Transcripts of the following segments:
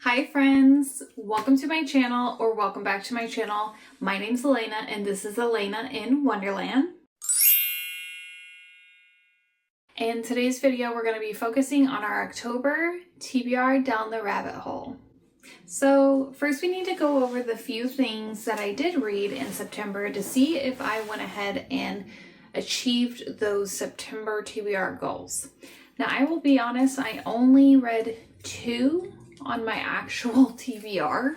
Hi friends, welcome to my channel or welcome back to my channel. My name's Elena and this is Elena in Wonderland. In today's video, we're going to be focusing on our October TBR down the rabbit hole. So first we need to go over the few things that I did read in September to see if I went ahead and achieved those September TBR goals. Now I will be honest, I only read 2 on my actual TBR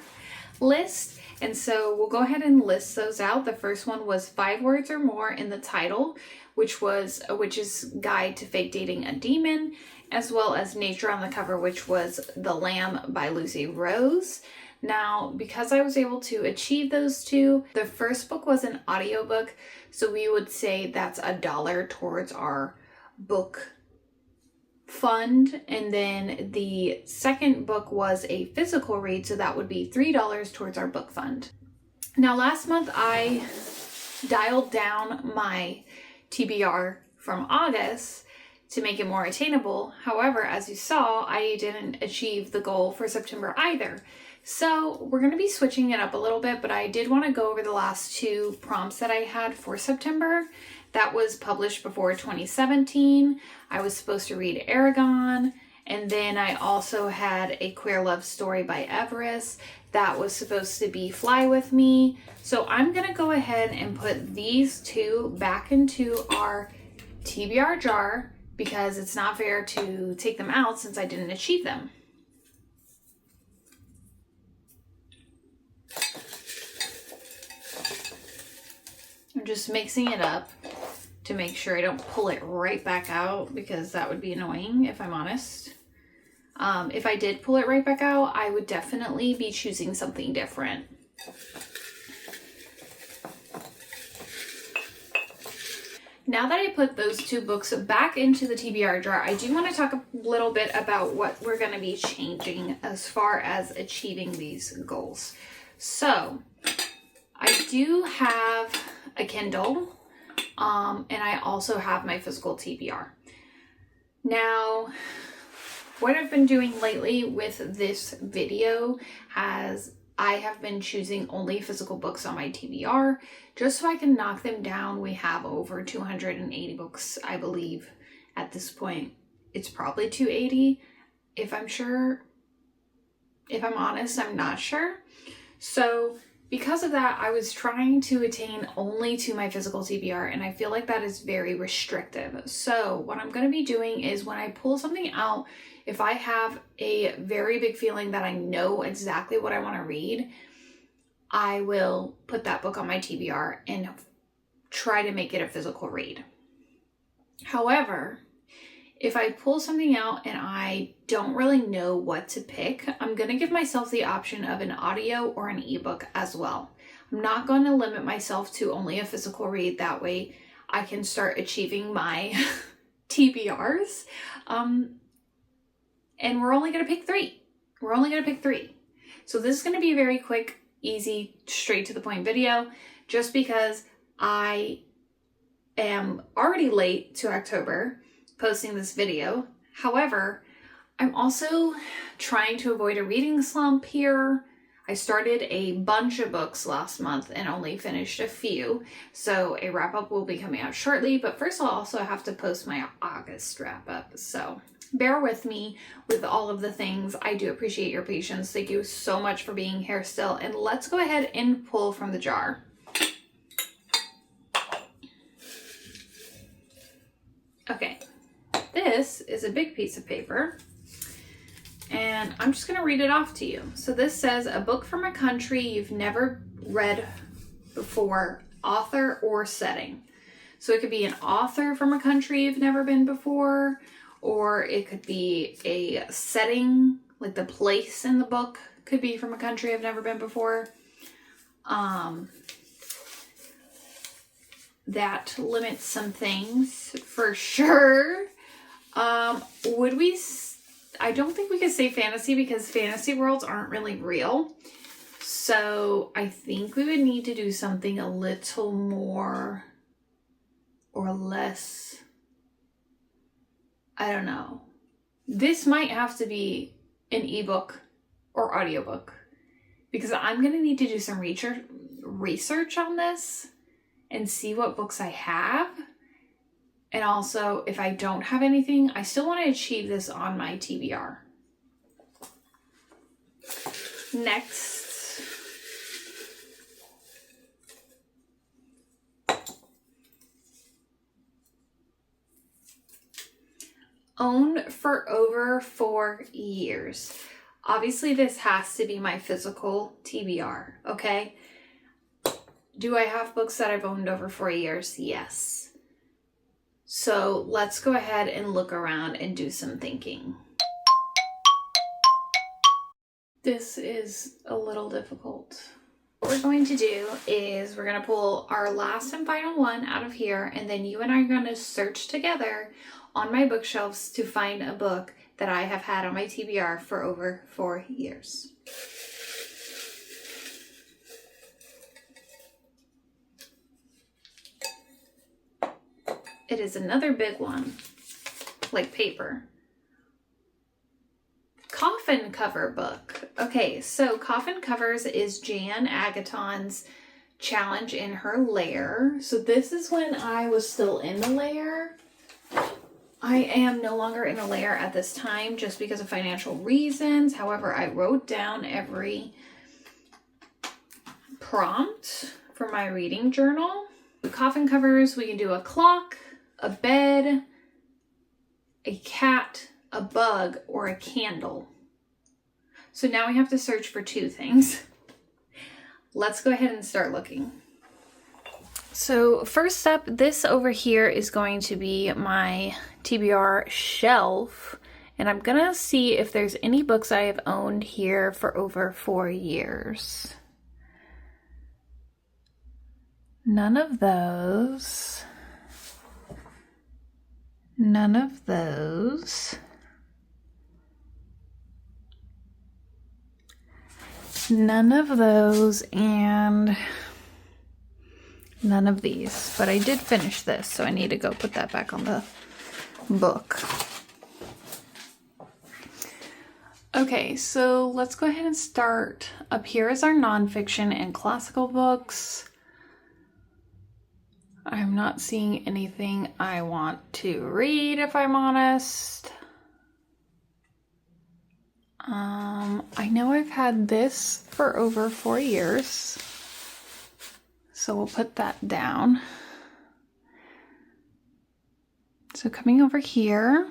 list, and so we'll go ahead and list those out. The first one was 5 words or more in the title, which was A Witch's Guide to Fake Dating a Demon, as well as Nature on the Cover, which was The Lamb by Lucy Rose. Now, because I was able to achieve those 2, the first book was an audiobook, so we would say that's $1 towards our book fund, and then the second book was a physical read, so that would be $3 towards our book fund. Now last month I dialed down my TBR from August to make it more attainable. However, as you saw, I didn't achieve the goal for September either. So we're going to be switching it up a little bit, but I did want to go over the last 2 prompts that I had for September. That was published before 2017. I was supposed to read Aragon, and then I also had A Queer Love Story by Everest. That was supposed to be Fly With Me. So I'm going to go ahead and put these 2 back into our TBR jar because it's not fair to take them out since I didn't achieve them. I'm just mixing it up to make sure I don't pull it right back out because that would be annoying if I'm honest. If I did pull it right back out, I would definitely be choosing something different. Now that I put those 2 books back into the TBR jar, I do want to talk a little bit about what we're going to be changing as far as achieving these goals. So I do have a Kindle, and I also have my physical TBR. Now, what I've been doing lately with this video I have been choosing only physical books on my TBR just so I can knock them down. We have over 280 books, I believe, at this point. It's probably 280, if I'm honest, I'm not sure. So because of that, I was trying to attain only to my physical TBR, and I feel like that is very restrictive. So what I'm going to be doing is when I pull something out, if I have a very big feeling that I know exactly what I want to read, I will put that book on my TBR and try to make it a physical read. However, if I pull something out and I don't really know what to pick, I'm going to give myself the option of an audio or an ebook as well. I'm not going to limit myself to only a physical read. That way I can start achieving my TBRs. And we're only going to pick 3. We're only going to pick 3. So this is going to be a very quick, easy, straight to the point video just because I am already late to October posting this video. However, I'm also trying to avoid a reading slump here. I started a bunch of books last month and only finished a few, so a wrap-up will be coming out shortly, but first I'll also have to post my August wrap-up, so bear with me with all of the things. I do appreciate your patience. Thank you so much for being here still, and let's go ahead and pull from the jar. Okay. This is a big piece of paper, and I'm just going to read it off to you. So this says, a book from a country you've never read before, author or setting. So it could be an author from a country you've never been before, or it could be a setting, like the place in the book could be from a country I've never been before. That limits some things for sure. I don't think we could say fantasy because fantasy worlds aren't really real. So I think we would need to do something a little more or less, I don't know. This might have to be an ebook or audiobook, because I'm going to need to do some research on this and see what books I have. And also, if I don't have anything, I still want to achieve this on my TBR. Next, own for over 4 years. Obviously, this has to be my physical TBR, okay? Do I have books that I've owned over 4 years? Yes. So let's go ahead and look around and do some thinking. This is a little difficult. What we're going to do is we're going to pull our last and final one out of here, and then you and I are going to search together on my bookshelves to find a book that I have had on my TBR for over 4 years. It is another big one, like paper. Coffin cover book. Okay, so Coffin Covers is Jan Agaton's challenge in her lair. So this is when I was still in the lair. I am no longer in a lair at this time just because of financial reasons. However, I wrote down every prompt for my reading journal. The coffin covers, we can do a clock, a bed, a cat, a bug, or a candle. So now we have to search for 2 things. Let's go ahead and start looking. So first up, this over here is going to be my TBR shelf, and I'm gonna see if there's any books I have owned here for over 4 years. None of those. None of those. None of those, and none of these. But I did finish this, so I need to go put that back on the book. Okay, so let's go ahead and start. Up here is our nonfiction and classical books. I'm not seeing anything I want to read, if I'm honest. I know I've had this for over 4 years, so we'll put that down. So coming over here,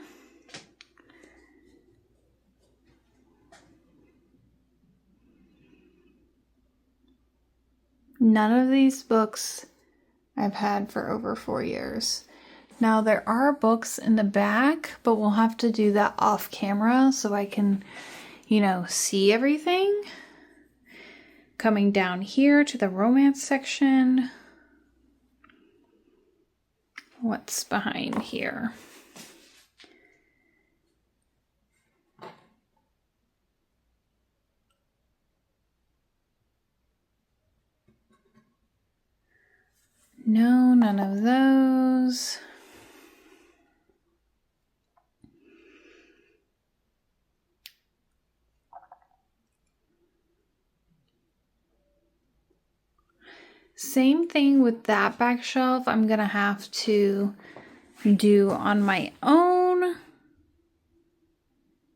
none of these books I've had for over 4 years. Now there are books in the back, but we'll have to do that off camera so I can, see everything. Coming down here to the romance section. What's behind here? No, none of those. Same thing with that back shelf. I'm gonna have to do on my own.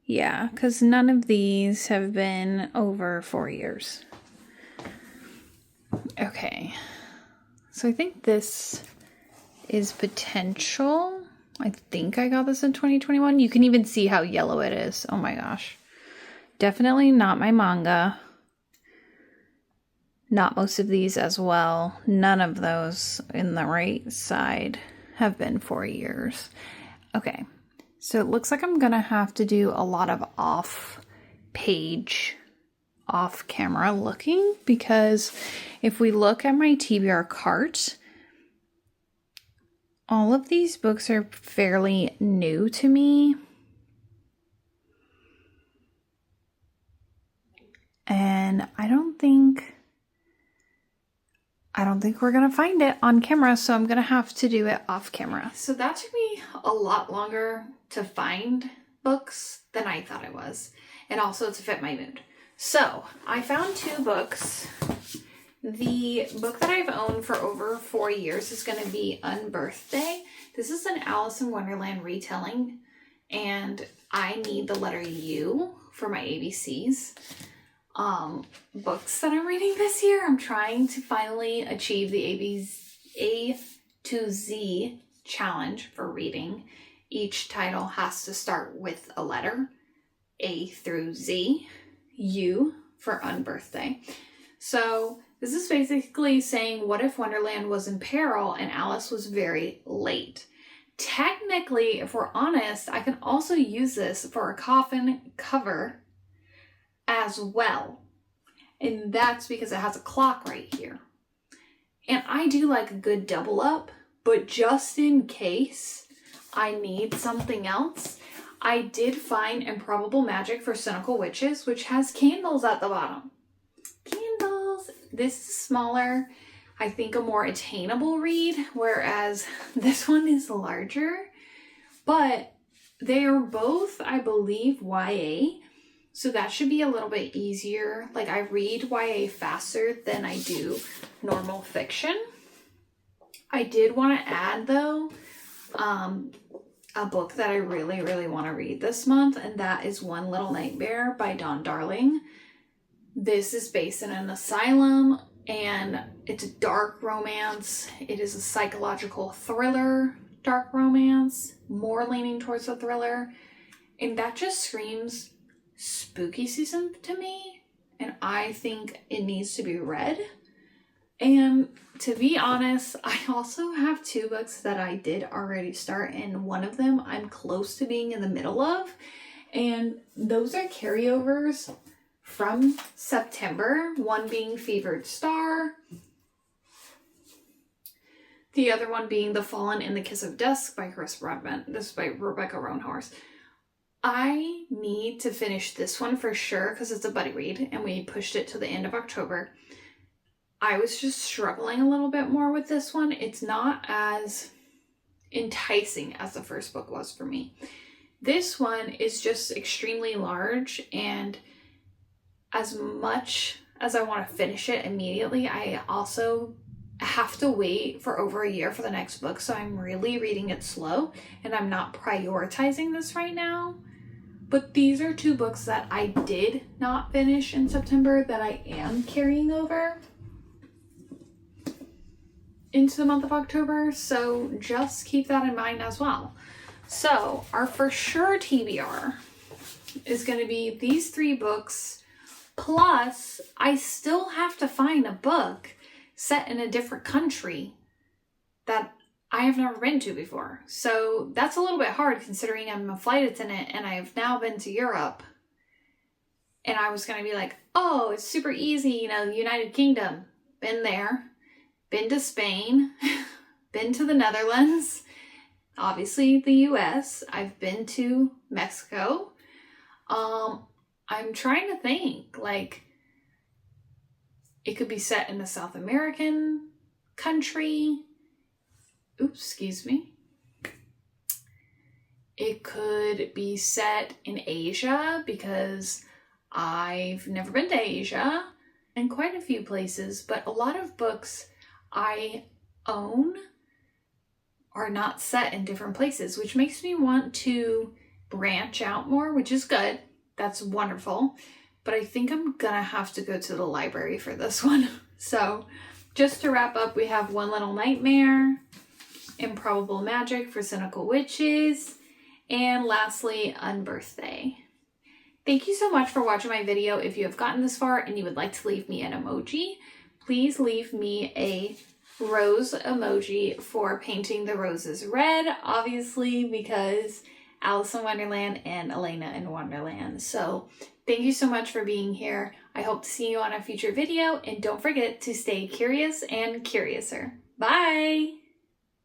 Yeah, because none of these have been over 4 years. Okay. So I think this is potential. I think I got this in 2021. You can even see how yellow it is. Oh my gosh. Definitely not my manga. Not most of these as well. None of those in the right side have been 4 years. Okay. So it looks like I'm going to have to do a lot of off-page, off-camera looking, because if we look at my TBR cart, all of these books are fairly new to me. And I don't think we're going to find it on camera, so I'm going to have to do it off camera. So that took me a lot longer to find books than I thought it was, and also to fit my mood. So I found 2 books. The book that I've owned for over 4 years is going to be Unbirthday. This is an Alice in Wonderland retelling, and I need the letter U for my ABCs. Books that I'm reading this year, I'm trying to finally achieve the A to Z challenge for reading. Each title has to start with a letter, A through Z, U for Unbirthday. So this is basically saying, what if Wonderland was in peril and Alice was very late? Technically, if we're honest, I can also use this for a coffin cover as well. And that's because it has a clock right here. And I do like a good double up, but just in case I need something else, I did find Improbable Magic for Cynical Witches, which has candles at the bottom. Candles! This is smaller, I think a more attainable read, whereas this one is larger. But they are both, I believe, YA, so that should be a little bit easier. Like, I read YA faster than I do normal fiction. I did want to add, though, a book that I really, really want to read this month, and that is One Little Nightmare by Dawn Darling. This is based in an asylum, and it's a dark romance. It is a psychological thriller, dark romance, more leaning towards a thriller, and that just screams spooky season to me, and I think it needs to be read. And to be honest, I also have 2 books that I did already start, and one of them I'm close to being in the middle of, and those are carryovers from September, one being Fevered Star, the other one being The Fallen in the Kiss of Dusk by Chris Broadbent. This is by Rebecca Roanhorse. I need to finish this one for sure because it's a buddy read and we pushed it to the end of October. I was just struggling a little bit more with this one. It's not as enticing as the first book was for me. This one is just extremely large, and as much as I want to finish it immediately, I also have to wait for over a year for the next book, so I'm really reading it slow, and I'm not prioritizing this right now. But these are 2 books that I did not finish in September that I am carrying over into the month of October, so just keep that in mind as well. So our for sure TBR is going to be these 3 books, plus I still have to find a book set in a different country that I have never been to before. So that's a little bit hard considering I'm a flight attendant and I've now been to Europe. And I was going to be like, oh, it's super easy, you know, United Kingdom, been there, been to Spain, been to the Netherlands, obviously the US, I've been to Mexico. I'm trying to think, like, it could be set in a South American country. Oops, excuse me. It could be set in Asia because I've never been to Asia, and quite a few places, but a lot of books I own are not set in different places, which makes me want to branch out more, which is good. That's wonderful. But I think I'm gonna have to go to the library for this one. So just to wrap up, we have One Little Nightmare, Improbable Magic for Cynical Witches, and lastly, Unbirthday. Thank you so much for watching my video. If you have gotten this far and you would like to leave me an emoji, please leave me a rose emoji for painting the roses red, obviously, because Alice in Wonderland and Elena in Wonderland. So thank you so much for being here. I hope to see you on a future video, and don't forget to stay curious and curiouser. Bye!